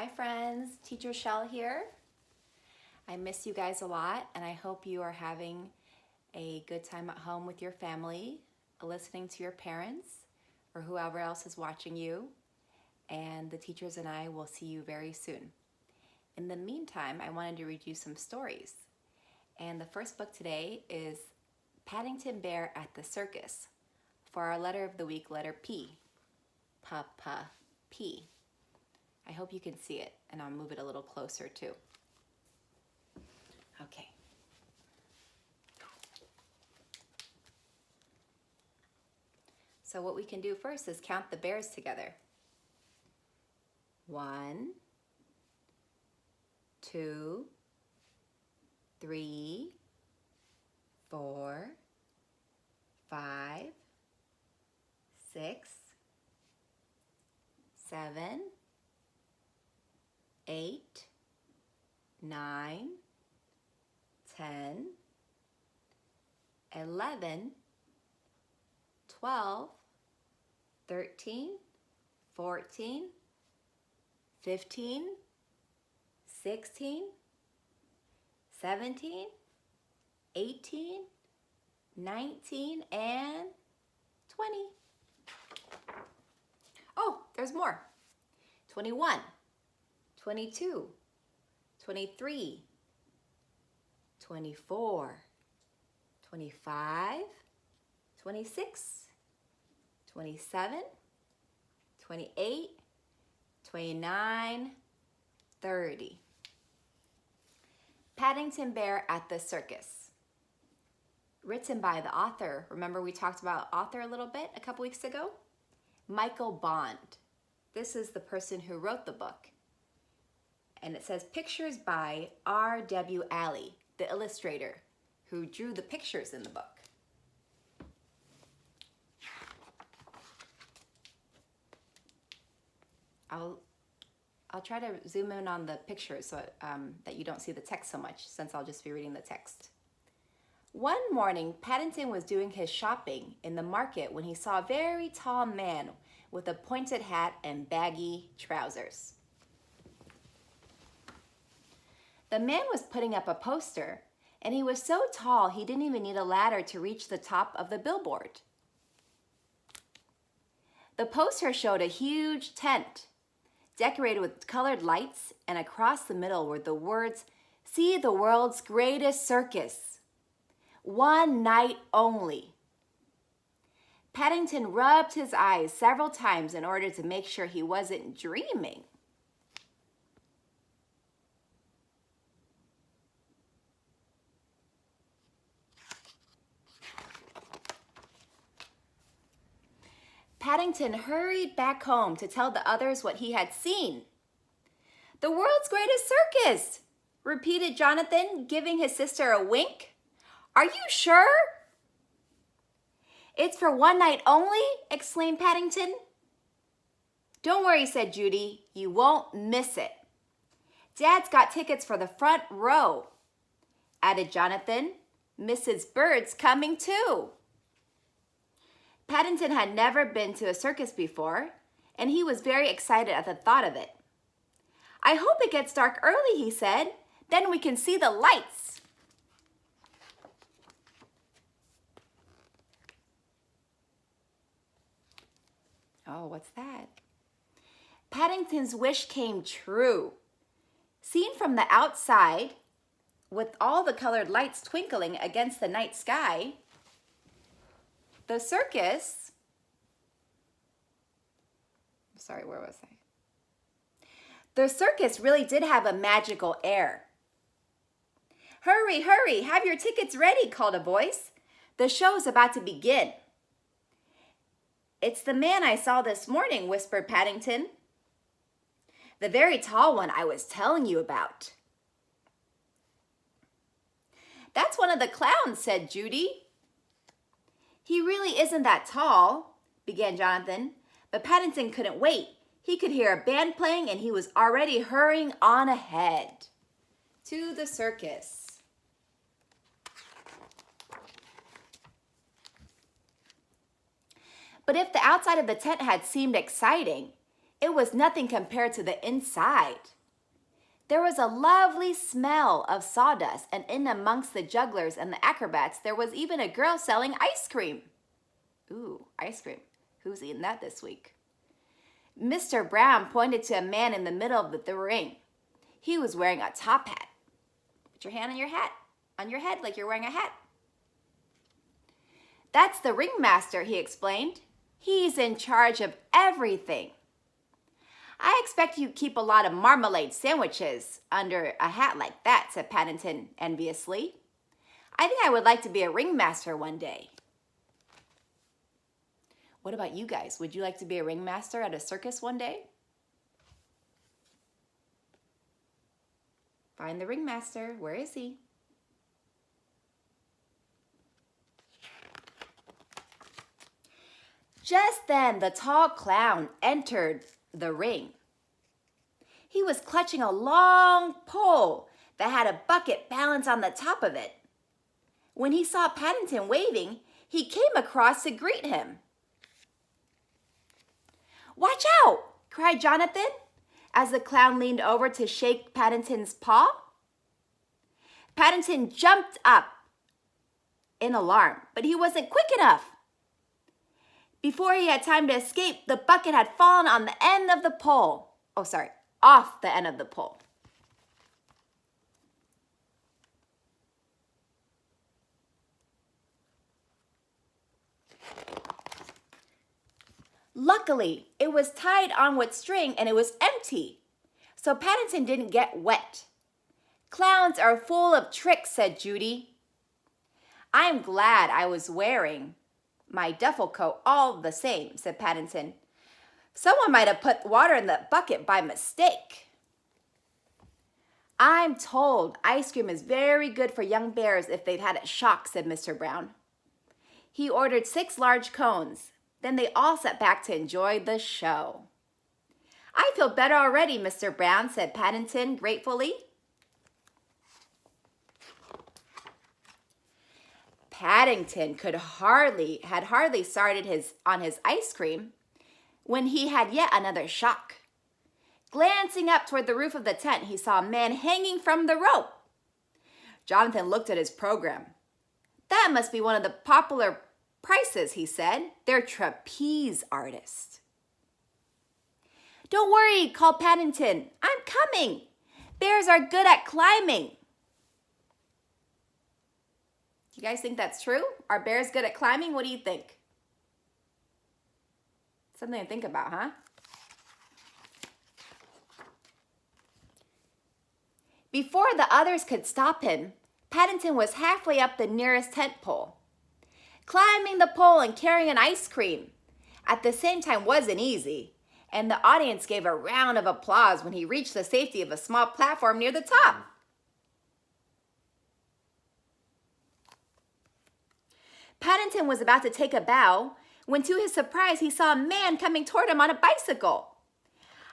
Hi friends, Teacher Shell here. I miss you guys a lot and I hope you are having a good time at home with your family, listening to your parents or whoever else is watching you. And the teachers and I will see you very soon. In the meantime, I wanted to read you some stories. And the first book today is Paddington Bear at the Circus. For our letter of the week, letter P. Papa, P. I hope you can see it, and I'll move it a little closer too. Okay. So what we can do first is count the bears together. 1, 2, 3, 4, 5, 6, 7, 8, 9, 10, 11, 12, 13, 14, 15, 16, 17, 18, 19, and 20. Oh, there's more. 21, 22, 23, 24, 25, 26, 27, 28, 29, 30. Paddington Bear at the Circus. Written by the author. Remember we talked about author a little bit a couple weeks ago? Michael Bond. This is the person who wrote the book. And it says pictures by R.W. Alley, the illustrator who drew the pictures in the book. I'll try to zoom in on the pictures so that you don't see the text so much, since I'll just be reading the text. One morning, Paddington was doing his shopping in the market when he saw a very tall man with a pointed hat and baggy trousers. The man was putting up a poster, and he was so tall he didn't even need a ladder to reach the top of the billboard. The poster showed a huge tent, decorated with colored lights, and across the middle were the words, "See the world's greatest circus. One night only." Paddington rubbed his eyes several times in order to make sure he wasn't dreaming. Paddington hurried back home to tell the others what he had seen. "The world's greatest circus," repeated Jonathan, giving his sister a wink. "Are you sure?" "It's for one night only?" exclaimed Paddington. "Don't worry," said Judy. "You won't miss it." "Dad's got tickets for the front row," added Jonathan. "Mrs. Bird's coming too." Paddington had never been to a circus before, and he was very excited at the thought of it. "I hope it gets dark early," he said. "Then we can see the lights." Oh, what's that? Paddington's wish came true. Seen from the outside, with all the colored lights twinkling against the night sky, the circus, where was I? The circus really did have a magical air. "Hurry, hurry, have your tickets ready," called a voice. "The show's about to begin." "It's the man I saw this morning," whispered Paddington. "The very tall one I was telling you about." "That's one of the clowns," said Judy. "He really isn't that tall," began Jonathan, but Paddington couldn't wait. He could hear a band playing and he was already hurrying on ahead to the circus. But if the outside of the tent had seemed exciting, it was nothing compared to the inside. There was a lovely smell of sawdust, and in amongst the jugglers and the acrobats, there was even a girl selling ice cream. Ooh, ice cream. Who's eating that this week? Mr. Brown pointed to a man in the middle of the ring. He was wearing a top hat. Put your hand on your head like you're wearing a hat. That's the ringmaster, he explained. He's in charge of everything. I expect you keep a lot of marmalade sandwiches under a hat like that, said Paddington enviously. I think I would like to be a ringmaster one day. What about you guys? Would you like to be a ringmaster at a circus one day? Find the ringmaster. Where is he? Just then, the tall clown entered the ring. He was clutching a long pole that had a bucket balanced on the top of it. When he saw Paddington waving, he came across to greet him. "Watch out!" cried Jonathan, as the clown leaned over to shake Paddington's paw. Paddington jumped up in alarm, but he wasn't quick enough. Before he had time to escape, the bucket had fallen on the end of the pole. Off the end of the pole. Luckily, it was tied on with string and it was empty, so Paddington didn't get wet. "Clowns are full of tricks," said Judy. "I'm glad I was wearing my duffel coat all the same," said Paddington. "Someone might have put water in the bucket by mistake." "I'm told ice cream is very good for young bears if they've had a shock," said Mr. Brown. He ordered 6 large cones. Then they all sat back to enjoy the show. "I feel better already, Mr. Brown," said Paddington gratefully. Paddington had hardly started on his ice cream when he had yet another shock. Glancing up toward the roof of the tent, he saw a man hanging from the rope. Jonathan looked at his program. "That must be one of the popular prices," he said. "They're trapeze artists." "Don't worry," called Paddington. "I'm coming. Bears are good at climbing." Do you guys think that's true? Are bears good at climbing? What do you think? Something to think about, huh? Before the others could stop him, Paddington was halfway up the nearest tent pole. Climbing the pole and carrying an ice cream at the same time wasn't easy, and the audience gave a round of applause when he reached the safety of a small platform near the top. Paddington was about to take a bow when, to his surprise, he saw a man coming toward him on a bicycle.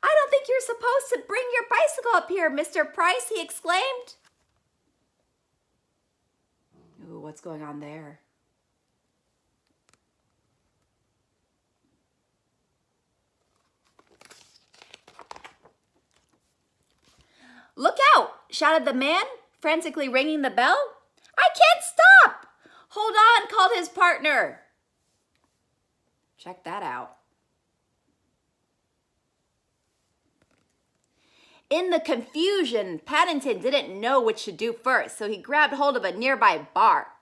"I don't think you're supposed to bring your bicycle up here, Mr. Price," he exclaimed. Ooh, what's going on there? "Look out!" shouted the man, frantically ringing the bell. "I can't stop!" "Hold on," called his partner. Check that out. In the confusion, Paddington didn't know what to do first, so he grabbed hold of a nearby bar.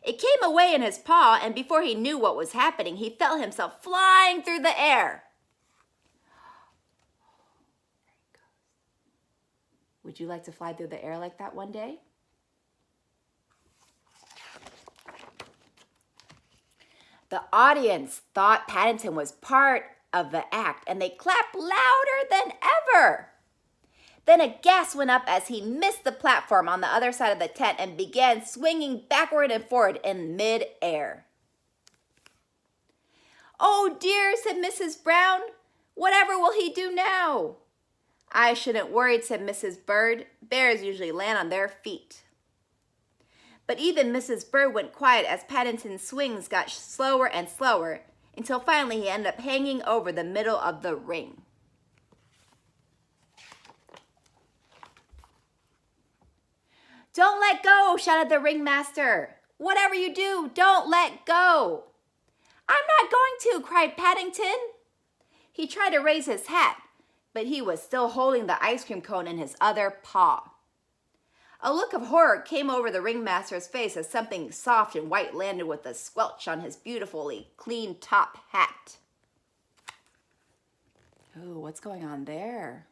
It came away in his paw, and before he knew what was happening, he felt himself flying through the air. Would you like to fly through the air like that one day? The audience thought Paddington was part of the act, and they clapped louder than ever. Then a gasp went up as he missed the platform on the other side of the tent and began swinging backward and forward in mid-air. "Oh dear," said Mrs. Brown. "Whatever will he do now?" "I shouldn't worry," said Mrs. Bird. "Bears usually land on their feet." But even Mrs. Bird went quiet as Paddington's swings got slower and slower until finally he ended up hanging over the middle of the ring. Don't let go, shouted the ringmaster. Whatever you do, don't let go. I'm not going to, cried Paddington. He tried to raise his hat, but he was still holding the ice cream cone in his other paw. A look of horror came over the ringmaster's face as something soft and white landed with a squelch on his beautifully clean top hat. Ooh, what's going on there?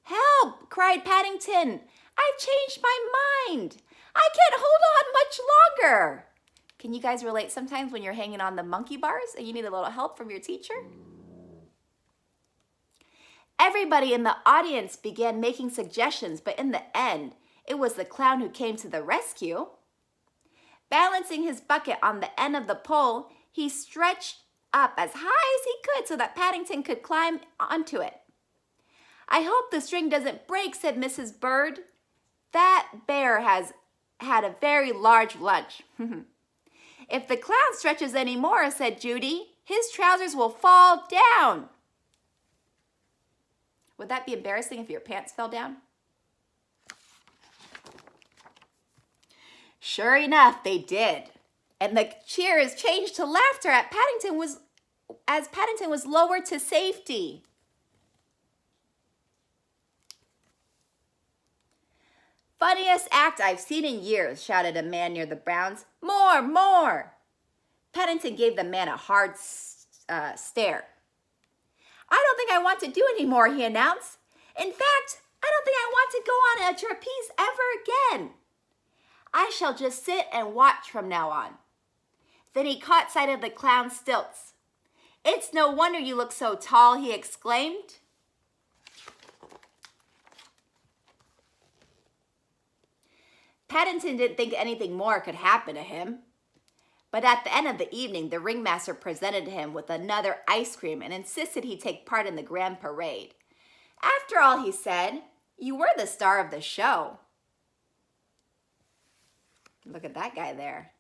Help! Cried Paddington. I've changed my mind. I can't hold on much longer. Can you guys relate sometimes when you're hanging on the monkey bars and you need a little help from your teacher? Everybody in the audience began making suggestions, but in the end, it was the clown who came to the rescue. Balancing his bucket on the end of the pole, he stretched up as high as he could so that Paddington could climb onto it. I hope the string doesn't break, said Mrs. Bird. That bear has had a very large lunch. If the clown stretches any more, said Judy, his trousers will fall down. Would that be embarrassing if your pants fell down? Sure enough, they did. And the cheers changed to laughter as Paddington was lowered to safety. Funniest act I've seen in years, shouted a man near the Browns. More, more. Paddington gave the man a hard stare. I don't think I want to do any more, he announced. In fact, I don't think I want to go on a trapeze ever again. I shall just sit and watch from now on. Then he caught sight of the clown's stilts. It's no wonder you look so tall, he exclaimed. Paddington didn't think anything more could happen to him. But at the end of the evening, the ringmaster presented him with another ice cream and insisted he take part in the grand parade. After all, he said, you were the star of the show. Look at that guy there.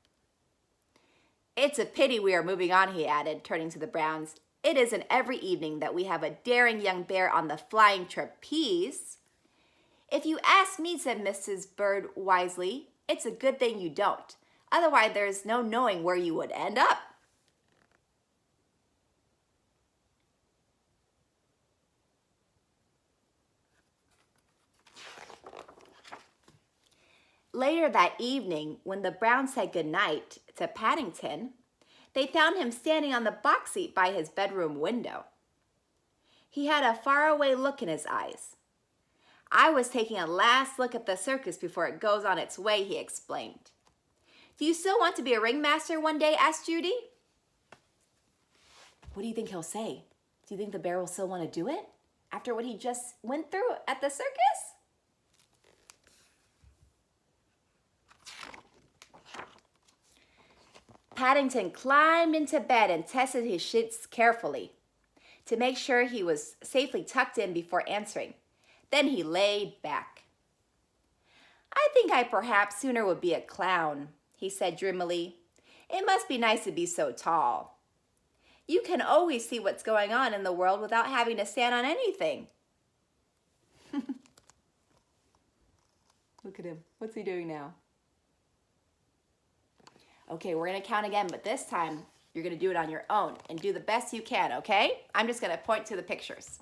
It's a pity we are moving on, he added, turning to the Browns. It isn't every evening that we have a daring young bear on the flying trapeze. If you ask me, said Mrs. Bird wisely, it's a good thing you don't. Otherwise, there's no knowing where you would end up. Later that evening, when the Browns said goodnight to Paddington, they found him standing on the box seat by his bedroom window. He had a faraway look in his eyes. I was taking a last look at the circus before it goes on its way, he explained. Do you still want to be a ringmaster one day? Asked Judy. What do you think he'll say? Do you think the bear will still want to do it after what he just went through at the circus? Paddington climbed into bed and tested his sheets carefully to make sure he was safely tucked in before answering. Then he lay back. I think I perhaps sooner would be a clown, he said dreamily. It must be nice to be so tall. You can always see what's going on in the world without having to stand on anything. Look at him. What's he doing now? Okay, we're going to count again, but this time you're going to do it on your own and do the best you can, okay? I'm just going to point to the pictures.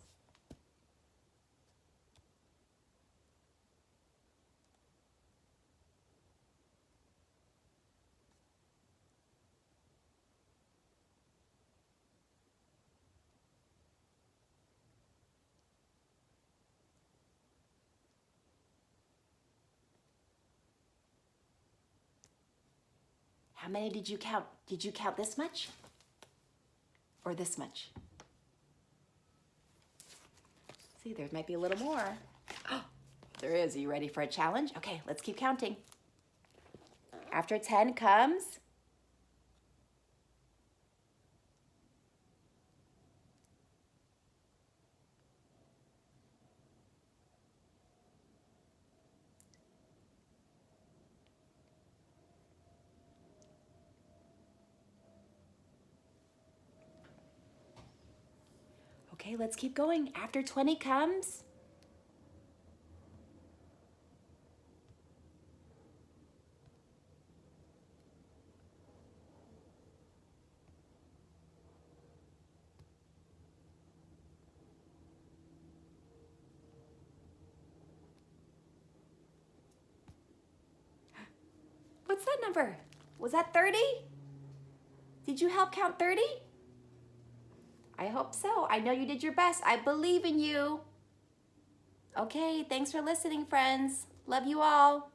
How many did you count? Did you count this much? Or this much? See, there might be a little more. Oh, there is. Are you ready for a challenge? Okay, let's keep counting. After 10 comes... Okay, let's keep going. After 20 comes, what's that number? Was that 30? Did you help count 30? I hope so. I know you did your best. I believe in you. Okay, thanks for listening, friends. Love you all.